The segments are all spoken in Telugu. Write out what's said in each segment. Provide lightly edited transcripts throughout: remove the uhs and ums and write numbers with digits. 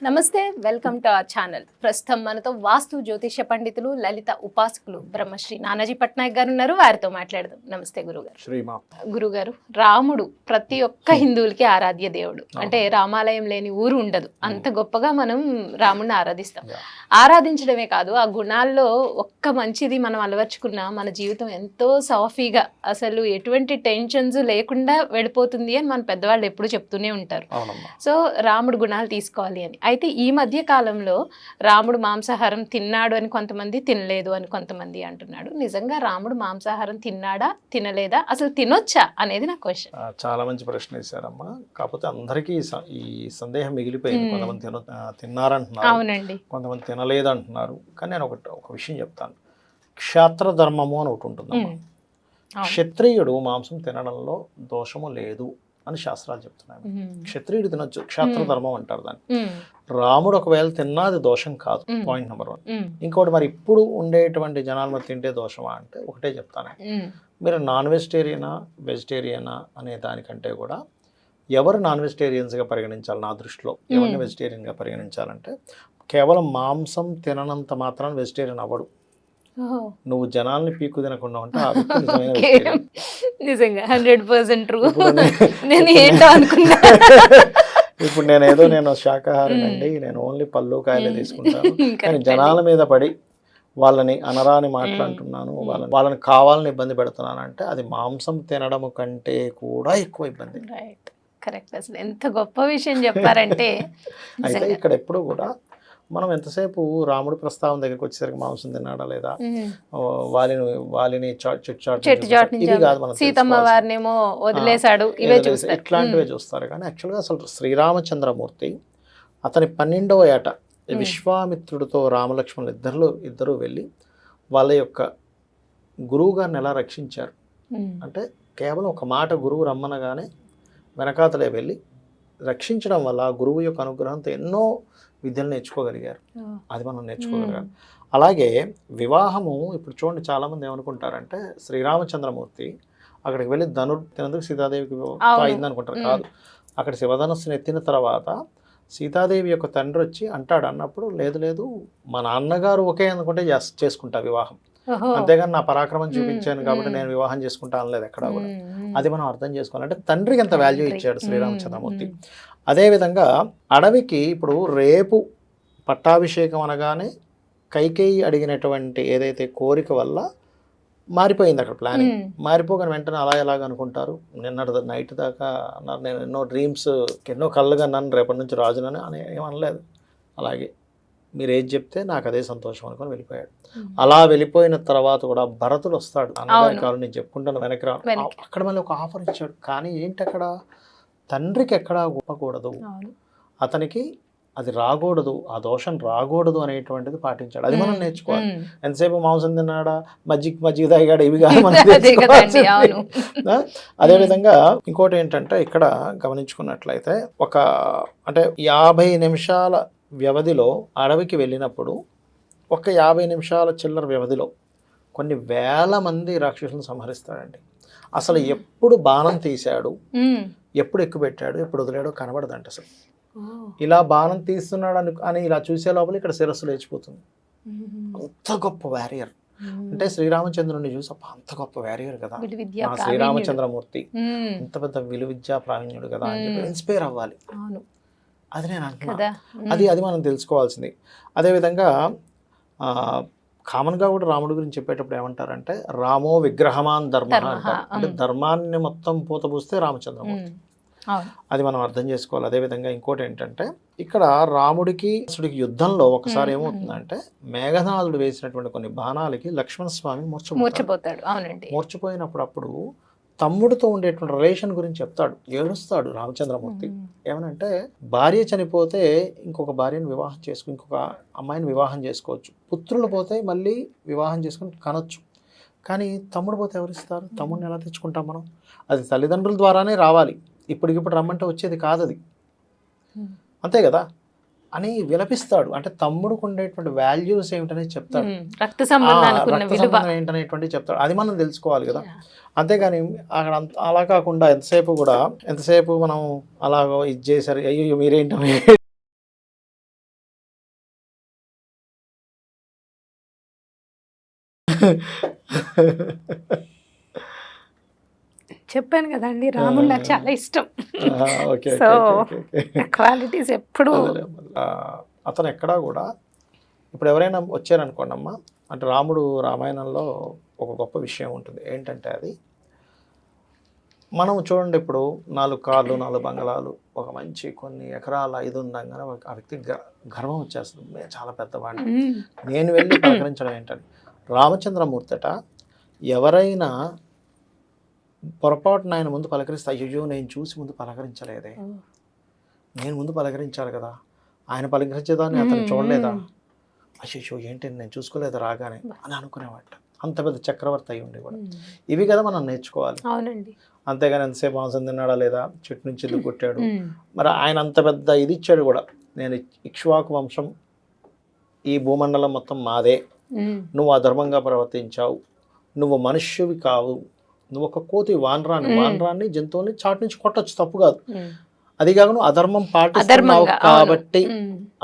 నమస్తే, వెల్కమ్ టు అవర్ ఛానల్. ప్రస్తుతం మనతో వాస్తు జ్యోతిష పండితులు, లలిత ఉపాసకులు బ్రహ్మశ్రీ నానాజీ పట్నాయక్ గారు ఉన్నారు. వారితో మాట్లాడదాం. నమస్తే గురుగారు. గురుగారు, రాముడు ప్రతి ఒక్క హిందువులకి ఆరాధ్య దేవుడు. అంటే రామాలయం లేని ఊరు ఉండదు. అంత గొప్పగా మనం రాముడిని ఆరాధిస్తాం. ఆరాధించడమే కాదు, ఆ గుణాల్లో ఒక్క మంచిది మనం అలవర్చుకున్నా మన జీవితం ఎంతో సాఫీగా, అసలు ఎటువంటి టెన్షన్స్ లేకుండా వెళ్ళిపోతుంది అని మన పెద్దవాళ్ళు ఎప్పుడు చెప్తూనే ఉంటారు. సో రాముడు గుణాలు తీసుకోవాలి అని. అయితే ఈ మధ్య కాలంలో రాముడు మాంసాహారం తిన్నాడు అని కొంతమంది, తినలేదు అని కొంతమంది అంటున్నాడు. నిజంగా రాముడు మాంసాహారం తిన్నాడా, తినలేదా, అసలు తినొచ్చా అనేది నా క్వశ్చన్. చాలా మంచి ప్రశ్న వేశారమ్మా. కాకపోతే అందరికీ ఈ సందేహం మిగిలిపోయింది. కొంతమంది తిన్నారంటున్నారు, అవునండి, కొంతమంది తినలేదు అంటున్నారు. కానీ నేను ఒక విషయం చెప్తాను. క్షాత్ర ధర్మము అని ఒకటి ఉంటుందమ్మా. క్షత్రియుడు మాంసం తినడంలో దోషము లేదు అని శాస్త్రాలు చెప్తున్నాయి. క్షత్రియుడు తినొచ్చు, క్షాత్ర ధర్మం అంటారు దాన్ని. రాముడు ఒకవేళ తిన్నా అది దోషం కాదు, పాయింట్ నెంబర్ 1. ఇంకోటి, మరి ఇప్పుడు ఉండేటువంటి జనాలు మరి తింటే దోషమా అంటే ఒకటే చెప్తాను. మీరు నాన్ వెజిటేరియనా వెజిటేరియనా అనే దానికంటే కూడా ఎవరు నాన్ వెజిటేరియన్స్గా పరిగణించాలి, నా దృష్టిలో ఎవరిని వెజిటేరియన్గా పరిగణించాలంటే, కేవలం మాంసం తిననంత మాత్రాన్ని వెజిటేరియన్ అవ్వడు. నువ్వు జనాల్ని పీకు తినకుండా ఉంటే నిజంగా 100% ట్రూ. నేను ఏంటో అనుకున్నా. ఇప్పుడు నేను శాకాహారి అండి, నేను ఓన్లీ పళ్ళు కాయలే తీసుకుంటాను. కానీ జనాల మీద పడి వాళ్ళని అనరాని మాట్లాడుతున్నాను, వాళ్ళని కావాలని ఇబ్బంది పెడుతున్నాను అంటే అది మాంసం తినడం కంటే కూడా ఎక్కువ ఇబ్బంది. కరెక్ట్. అసలు ఎంత గొప్ప విషయం చెప్పారంటే, అయితే ఇక్కడ ఎప్పుడు కూడా మనం ఎంతసేపు రాముడి ప్రస్తావన దగ్గరికి వచ్చేసరికి మాంసం తిన్నాడా లేదా, వాలిని ఇది కాదు, మనం సీతమ్మ వారినేమో వదిలేశాడు, ఇట్లాంటివే చూస్తారు. కానీ యాక్చువల్గా అసలు శ్రీరామచంద్రమూర్తి అతని 12వ ఏట విశ్వామిత్రుడితో రామలక్ష్మణులు ఇద్దరు వెళ్ళి వాళ్ళ యొక్క గురువు గారిని ఎలా రక్షించారు అంటే, కేవలం ఒక మాట గురువు రమ్మనగానే వెనకాతలే వెళ్ళి రక్షించడం వల్ల గురువు యొక్క అనుగ్రహంతో ఎన్నో విద్యలు నేర్చుకోగలిగారు. అది మనం నేర్చుకోగలిగాం. అలాగే వివాహము, ఇప్పుడు చూడండి, చాలామంది ఏమనుకుంటారంటే శ్రీరామచంద్రమూర్తి అక్కడికి వెళ్ళి తినందుకు సీతాదేవికి అయింది అనుకుంటారు. కాదు, అక్కడ శివధనస్సును ఎత్తిన తర్వాత సీతాదేవి యొక్క తండ్రి వచ్చి అన్నప్పుడు లేదు మా నాన్నగారు ఒకే అనుకుంటే చేసుకుంటా వివాహం, అంతేగాని నా పరాక్రమం చూపించాను కాబట్టి నేను వివాహం చేసుకుంటా అనలేదు ఎక్కడా కూడా. అది మనం అర్థం చేసుకోవాలంటే తండ్రికి ఎంత వాల్యూ ఇచ్చాడు శ్రీరామచంద్రమూర్తి. అదేవిధంగా అడవికి ఇప్పుడు రేపు పట్టాభిషేకం అనగానే కైకేయి అడిగినటువంటి ఏదైతే కోరిక వల్ల మారిపోయింది అక్కడ ప్లానింగ్. మారిపోగానే వెంటనే ఎలాగ అనుకుంటారు, నిన్నటి నైట్ దాకా అన్నారు, నేను ఎన్నో డ్రీమ్స్, ఎన్నో కళ్ళుగా అన్నాను, రేపటి నుంచి రాజునని అని ఏమనలేదు. అలాగే మీరు ఏది చెప్తే నాకు అదే సంతోషం అనుకొని వెళ్ళిపోయాడు. అలా వెళ్ళిపోయిన తర్వాత కూడా భరతుడు వస్తాడు, అన్నగారి కాదు నేను చెప్పుకుంటాను వెనక్కి రా, అక్కడ మళ్ళీ ఒక ఆఫర్ ఇచ్చాడు. కానీ ఏంటి, అక్కడ తండ్రికి ఎక్కడా ఒప్పకూడదు, అతనికి అది రాకూడదు, ఆ దోషం రాకూడదు అనేటువంటిది పాటించాడు. అది మనం నేర్చుకోవాలి. ఎంతసేపు మాంసం తిన్నాడా, మజ్జిగ తాగాడా, ఇవి కాదు మనం నేర్చుకోవాలి. అదేవిధంగా ఇంకోటి ఏంటంటే, ఇక్కడ గమనించుకున్నట్లయితే అంటే 50 నిమిషాల వ్యవధిలో అడవికి వెళ్ళినప్పుడు, ఒక 50 నిమిషాల చిల్లర వ్యవధిలో కొన్ని వేల మంది రాక్షసులను సంహరిస్తాడండి. అసలు ఎప్పుడు బాణం తీశాడు, ఎప్పుడు ఎక్కుపెట్టాడు, ఎప్పుడు వదిలాడో కనబడదంట. అసలు ఇలా బాణం తీస్తున్నాడు అని ఇలా చూసే లోపల ఇక్కడ శిరస్సు లేచిపోతుంది. అంత గొప్ప వారియర్ అంటే శ్రీరామచంద్రుడిని చూసి అంత గొప్ప వారియర్ కదా శ్రీరామచంద్రమూర్తి, ఇంత పెద్ద విలువిద్యా ప్రావీణ్యుడు కదా అని చెప్పి ఇన్స్పైర్ అవ్వాలి. అది నేను అంటున్నా, అది మనం తెలుసుకోవాల్సింది. అదేవిధంగా కామన్గా కూడా రాముడి గురించి చెప్పేటప్పుడు ఏమంటారంటే, రామో విగ్రహమాన్ ధర్మ అంటారు. అంటే ధర్మాన్ని మొత్తం పూతపూస్తే రామచంద్రమూర్తి. అది మనం అర్థం చేసుకోవాలి. అదేవిధంగా ఇంకోటి ఏంటంటే, ఇక్కడ రాముడికి యుద్ధంలో ఒకసారి ఏమవుతుందంటే, మేఘనాథుడు వేసినటువంటి కొన్ని బాణాలకి లక్ష్మణస్వామి మూర్ఛపోతాడు. మూర్ఛపోయినప్పుడు తమ్ముడితో ఉండేటువంటి రిలేషన్ గురించి చెప్తాడు, ఏడుస్తాడు రామచంద్రమూర్తి. ఏమనంటే, భార్య చనిపోతే ఇంకొక భార్యను వివాహం ఇంకొక అమ్మాయిని వివాహం చేసుకోవచ్చు, పుత్రులు పోతే మళ్ళీ వివాహం చేసుకుని కనొచ్చు. కానీ తమ్ముడు పోతే ఎవరిస్తారు, తమ్ముడిని ఎలా తెచ్చుకుంటాం మనం? అది తల్లిదండ్రుల ద్వారానే రావాలి, ఇప్పటికిప్పుడు రమ్మంటే వచ్చేది కాదు అది, అంతే కదా అని విలపిస్తాడు. అంటే తమ్ముడికి ఉండేటువంటి వాల్యూస్ ఏమిటనేది చెప్తాడు, రక్త సంబంధం ఏంటనేటువంటి చెప్తాడు. అది మనం తెలుసుకోవాలి కదా. అంతేగాని అక్కడ అలా కాకుండా ఎంతసేపు మనం అలాగో ఇది చేశారు, అయ్యో మీరేంటో చెప్పాను కదండి, రాముడు నాకు చాలా ఇష్టం. ఓకే సో క్వాలిటీస్ ఎప్పుడు అతను ఎక్కడా కూడా ఇప్పుడు ఎవరైనా వచ్చారనుకోండి అమ్మ, అంటే రామాయణంలో ఒక గొప్ప విషయం ఉంటుంది ఏంటంటే, అది మనం చూడండి, ఇప్పుడు 4 కార్లు 4 బంగళాలు ఒక మంచి కొన్ని ఎకరాల ఇది ఉందంగానే ఆ వ్యక్తికి గర్వం వచ్చేస్తుంది, నేను చాలా పెద్దవాడిని, నేను వెళ్ళి పలకరించడం ఏంటని. రామచంద్రమూర్తట ఎవరైనా పొరపాటున ఆయన ముందు పలకరిస్తే, అయ్యో నేను చూసి ముందు పలకరించలేదే, నేను ముందు పలకరించాలి కదా, ఆయన పలకరించేదాన్ని అతను చూడలేదా, అయ్యో ఏంటి నేను చూసుకోలేదు రాగానే అని అనుకునేవాట. అంత పెద్ద చక్రవర్తి అయి ఉండి కూడా ఇవి కదా మనం నేర్చుకోవాలి. అవునండి. అంతేగాని ఎంతసేపు మాంసం తిన్నాడా లేదా, చెట్టు నుంచి ఎందుకు కొట్టాడు, మరి ఆయన అంత పెద్ద ఇది ఇచ్చాడు కూడా, నేను ఇక్ష్వాకు వంశం, ఈ భూమండలం మొత్తం మాదే, నువ్వు అధర్మంగా ప్రవర్తించావు, నువ్వు మనుష్యువి కావు, నువ్వు ఒక కోతి వానరాన్ని జంతువుని చాటు నుంచి కొట్టచ్చు, తప్పు కాదు. అది కాక నువ్వు అధర్మం పాటిస్తున్నావు కాబట్టి,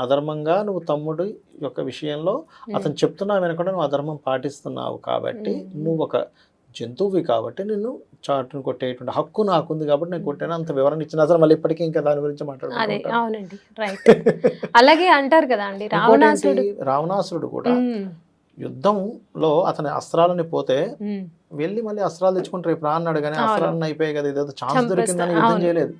అధర్మంగా నువ్వు తమ్ముడి యొక్క విషయంలో అతను చెప్తున్నావు వెనకుండా నువ్వు అధర్మం పాటిస్తున్నావు కాబట్టి, నువ్వు ఒక జంతువువి కాబట్టి నిన్ను చాటును కొట్టేటువంటి హక్కు నాకుంది కాబట్టి నేను కొట్టాను, అంత వివరణ ఇచ్చిన అసలు మళ్ళీ ఇప్పటికీ ఇంకా దాని గురించి మాట్లాడుకుంటారు. అవునండి, రైట్. అలాగే అంటారు కదా అండి, రావణాసురుడు కూడా యుద్ధంలో అతని అస్త్రాలని పోతే వెళ్ళి మళ్ళీ అస్త్రాలు తెచ్చుకుంటే రేపు రా అన్నాడు, కానీ అస్త్రాలను అయిపోయాయి కదా, ఇదేదో ఛాన్స్ దొరికిందని యుద్ధం చేయలేదు.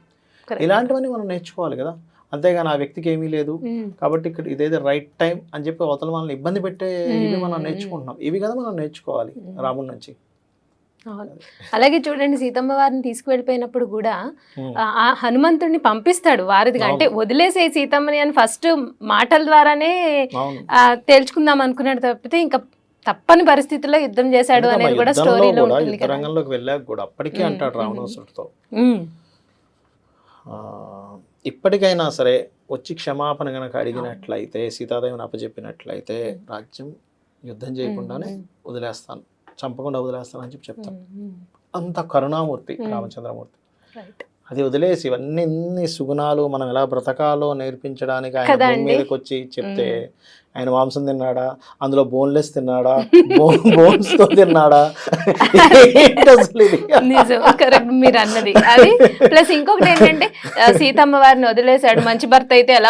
ఇలాంటివన్నీ మనం నేర్చుకోవాలి కదా, అంతేగాని ఆ వ్యక్తికి ఏమీ లేదు కాబట్టి ఇక్కడ ఇదేదో రైట్ టైం అని చెప్పి అవతల మనల్ని ఇబ్బంది పెట్టే ఇవి మనం నేర్చుకుంటున్నాం. ఇవి కదా మనం నేర్చుకోవాలి రాముడి నుంచి. అలాగే చూడండి, సీతమ్మ వారిని తీసుకువెళ్ళిపోయినప్పుడు కూడా ఆ హనుమంతుడిని పంపిస్తాడు వారిదిగా, అంటే వదిలేసే సీతమ్మని అని ఫస్ట్ మాటల ద్వారానే తేల్చుకుందాం అనుకున్నాడు తప్పితే ఇంకా తప్పని పరిస్థితుల్లో యుద్ధం చేశాడు అనేది కూడా స్టోరీలో ఉంటుంది కదా. రంగంలోకి వెళ్ళాక కూడా అప్పటికీ అంటాడు రావణాసురుడితో, ఇప్పటికైనా సరే వచ్చి క్షమాపణ కనుక అడిగినట్లయితే, సీతాదేవిని అప్పచెప్పినట్లయితే రాజ్యం యుద్ధం చేయకుండానే వదిలేస్తాను, చంపకుండా వదిలేస్తాను అని చెప్పి చెప్తాను. అంత కరుణామూర్తి రామచంద్రమూర్తి. అది వదిలేసి ఇవన్నీ సుగుణాలు మనం ఎలా బ్రతకాలో నేర్పించడానికి ఆయన భూమి మీదకి వచ్చి చెప్తే, ఆయన మాంసం తిన్నాడా, అందులో బోన్లెస్ తిన్నాడా, బోన్స్ తో తిన్నాడా, మీరు అన్నది అది. ప్లస్ ఇంకొకటి ఏంటంటే, సీతమ్మ వారిని వదిలేశాడు, మంచి భర్త అయితే ఎలా